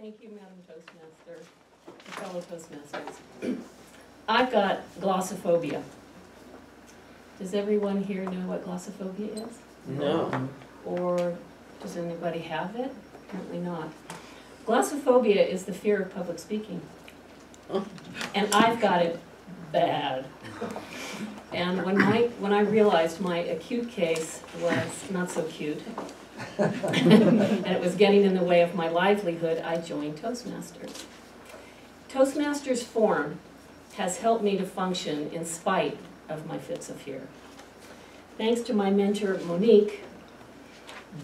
Thank you, Madam Toastmaster, fellow Toastmasters. I've got glossophobia. Does everyone here know what glossophobia is? No. Or does anybody have it? Apparently not. Glossophobia is the fear of public speaking. And I've got it bad. And when I realized my acute case was not so cute, and it was getting in the way of my livelihood, I joined Toastmasters. Toastmasters Forum has helped me to function in spite of my fits of fear. Thanks to my mentor, Monique,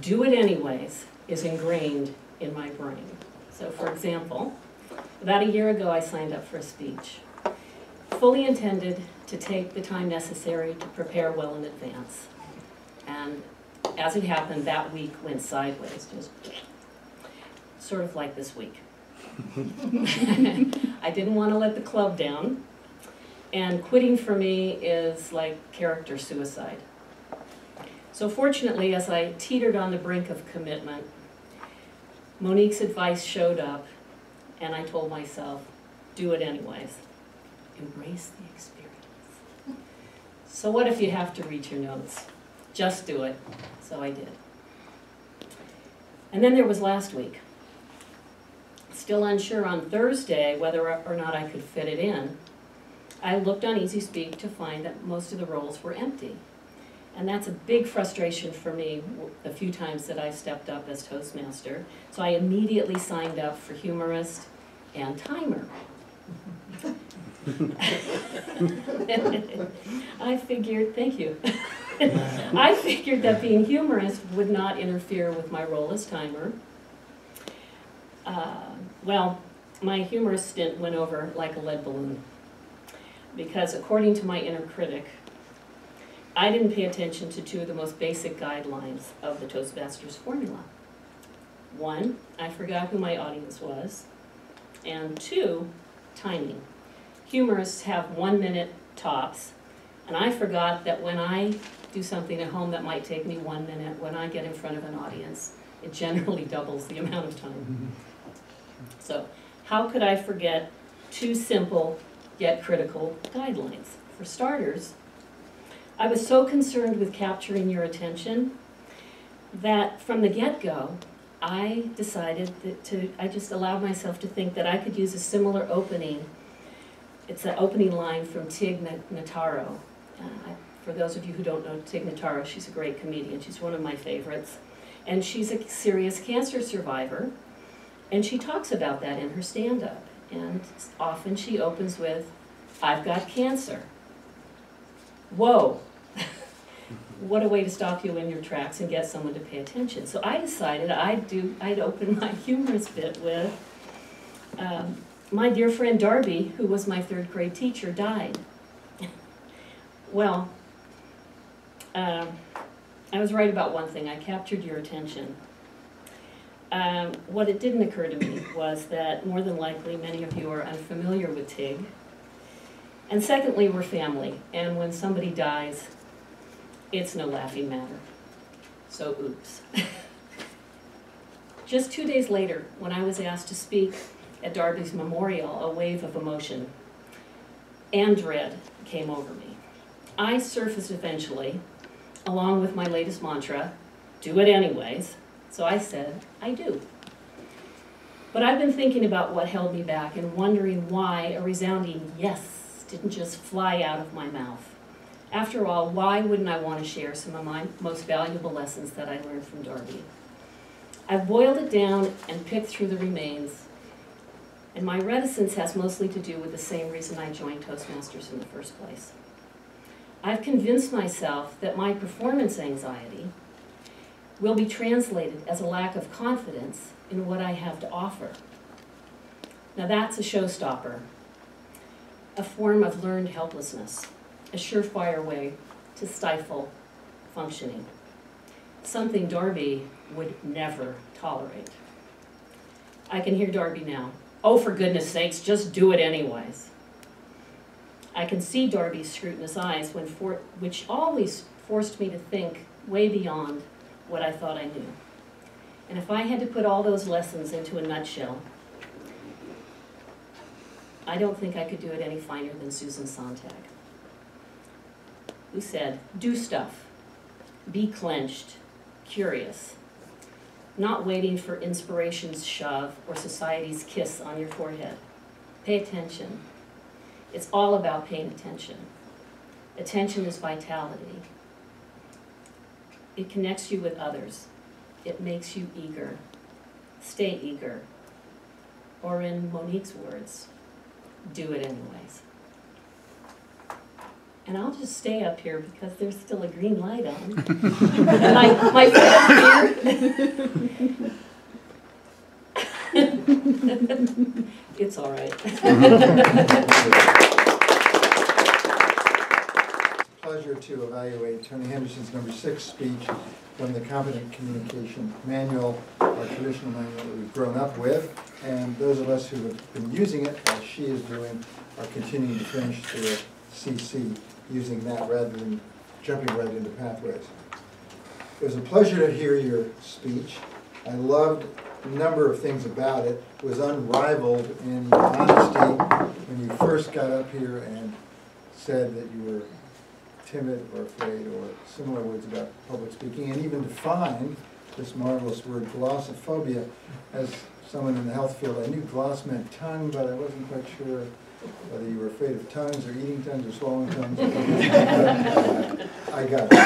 do it anyways is ingrained in my brain. So for example, about a year ago I signed up for a speech, fully intended to take the time necessary to prepare well in advance. And as it happened, that week went sideways, just sort of like this week. I didn't want to let the club down, and quitting for me is like character suicide. So fortunately, as I teetered on the brink of commitment, Monique's advice showed up, and I told myself, do it anyways. Embrace the experience. So what if you have to read your notes? Just do it. So I did. And then there was last week. Still unsure on Thursday whether or not I could fit it in, I looked on EasySpeak to find that most of the roles were empty. And that's a big frustration for me the few times that I stepped up as Toastmaster. So I immediately signed up for humorist and timer. I figured, thank you. I figured that being humorist would not interfere with my role as timer. Well, my humorist stint went over like a lead balloon, because according to my inner critic, I didn't pay attention to two of the most basic guidelines of the Toastmasters formula. One, I forgot who my audience was, and two, timing. Humorists have 1 minute tops, and I forgot that when I do something at home that might take me 1 minute, when I get in front of an audience, it generally doubles the amount of time. So, how could I forget two simple yet critical guidelines? For starters, I was so concerned with capturing your attention that from the get-go, I decided that I just allowed myself to think that I could use a similar opening. It's an opening line from Tig Notaro. For those of you who don't know Tig Notaro, she's a great comedian. She's one of my favorites. And she's a serious cancer survivor. And she talks about that in her stand-up. And often she opens with, I've got cancer. Whoa. What a way to stop you in your tracks and get someone to pay attention. So I decided I'd open my humorous bit with, my dear friend Darby, who was my 3rd grade teacher, died. Well, I was right about one thing. I captured your attention. What it didn't occur to me was that more than likely many of you are unfamiliar with Tig. And secondly, we're family. And when somebody dies, it's no laughing matter. So oops. Just 2 days later, when I was asked to speak at Darby's memorial, a wave of emotion and dread came over me. I surfaced eventually, along with my latest mantra, do it anyways. So I said, I do. But I've been thinking about what held me back and wondering why a resounding yes didn't just fly out of my mouth. After all, why wouldn't I want to share some of my most valuable lessons that I learned from Darby? I've boiled it down and picked through the remains. And my reticence has mostly to do with the same reason I joined Toastmasters in the first place. I've convinced myself that my performance anxiety will be translated as a lack of confidence in what I have to offer. Now that's a showstopper, a form of learned helplessness, a surefire way to stifle functioning, something Darby would never tolerate. I can hear Darby now. Oh, for goodness sakes, just do it anyways. I can see Darby's scrutinous eyes, which always forced me to think way beyond what I thought I knew. And if I had to put all those lessons into a nutshell, I don't think I could do it any finer than Susan Sontag, who said, do stuff, be clenched, curious, not waiting for inspiration's shove or society's kiss on your forehead. Pay attention. It's all about paying attention. Attention is vitality. It connects you with others. It makes you eager. Stay eager. Or in Monique's words, do it anyways. And I'll just stay up here because there's still a green light on. And my friend here, it's all right. Pleasure to evaluate Tony Henderson's number 6 speech from the Competent Communication Manual, our traditional manual that we've grown up with, and those of us who have been using it, as she is doing, are continuing to finish their CC using that rather than jumping right into pathways. It was a pleasure to hear your speech. I loved a number of things about it. It was unrivaled in honesty when you first got up here and said that you were timid or afraid or similar words about public speaking, and even defined this marvelous word glossophobia. As someone in the health field, I knew gloss meant tongue, but I wasn't quite sure whether you were afraid of tongues or eating tongues or swallowing tongues. I got it.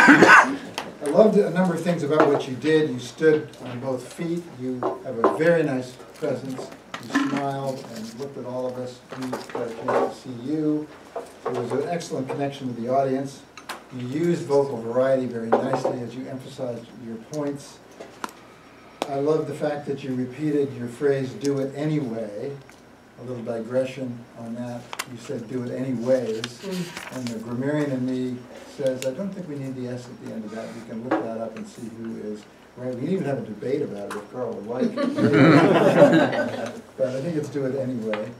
I loved a number of things about what you did. You stood on both feet. You have a very nice presence. You smiled and looked at all of us. We got a chance to see you. There was an excellent connection with the audience. You used vocal variety very nicely as you emphasized your points. I love the fact that you repeated your phrase, do it anyway. A little digression on that. You said, do it anyways. And the grammarian in me says, I don't think we need the S at the end of that. We can look that up and see who is right. We can even have a debate about it if Carl would like. But I think it's do it anyway.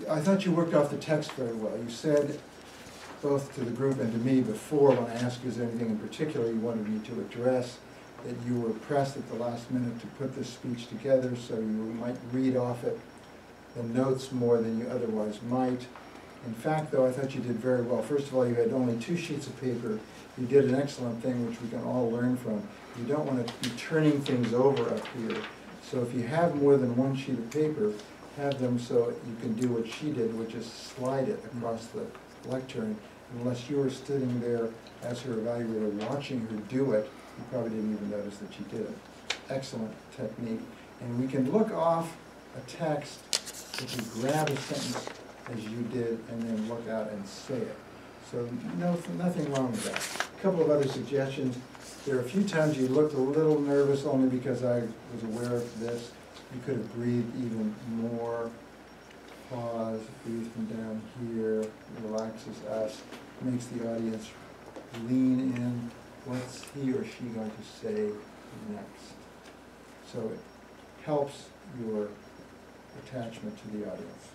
I thought you worked off the text very well. You said, both to the group and to me before, when I asked you is there anything in particular you wanted me to address, that you were pressed at the last minute to put this speech together so you might read off it, the notes more than you otherwise might. In fact, though, I thought you did very well. First of all, you had only 2 sheets of paper. You did an excellent thing, which we can all learn from. You don't want to be turning things over up here. So if you have more than 1 sheet of paper, have them so you can do what she did, which is slide it across the lectern. Unless you were sitting there as her evaluator watching her do it, you probably didn't even notice that she did it. Excellent technique. And we can look off a text if you grab a sentence as you did and then look out and say it. So nothing wrong with that. A couple of other suggestions. There are a few times you looked a little nervous only because I was aware of this. You could have breathed even more. Pause, breathe from down here, relaxes us, makes the audience lean in. What's he or she going to say next? So it helps your attachment to the audience.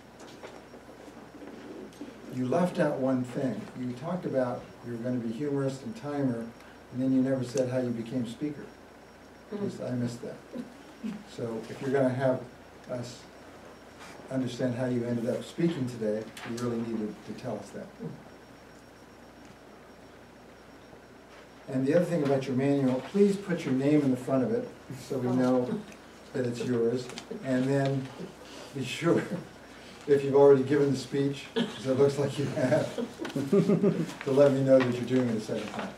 You left out one thing. You talked about you were going to be humorist and timer, and then you never said how you became speaker. I missed that. So if you're going to have us understand how you ended up speaking today, you really needed to tell us that. And the other thing about your manual, please put your name in the front of it so we know that it's yours. And then be sure, if you've already given the speech, because it looks like you have, to let me know that you're doing it a second time.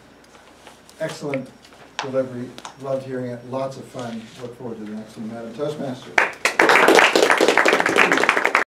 Excellent delivery. Loved hearing it. Lots of fun. Look forward to the next one, Madam Toastmaster.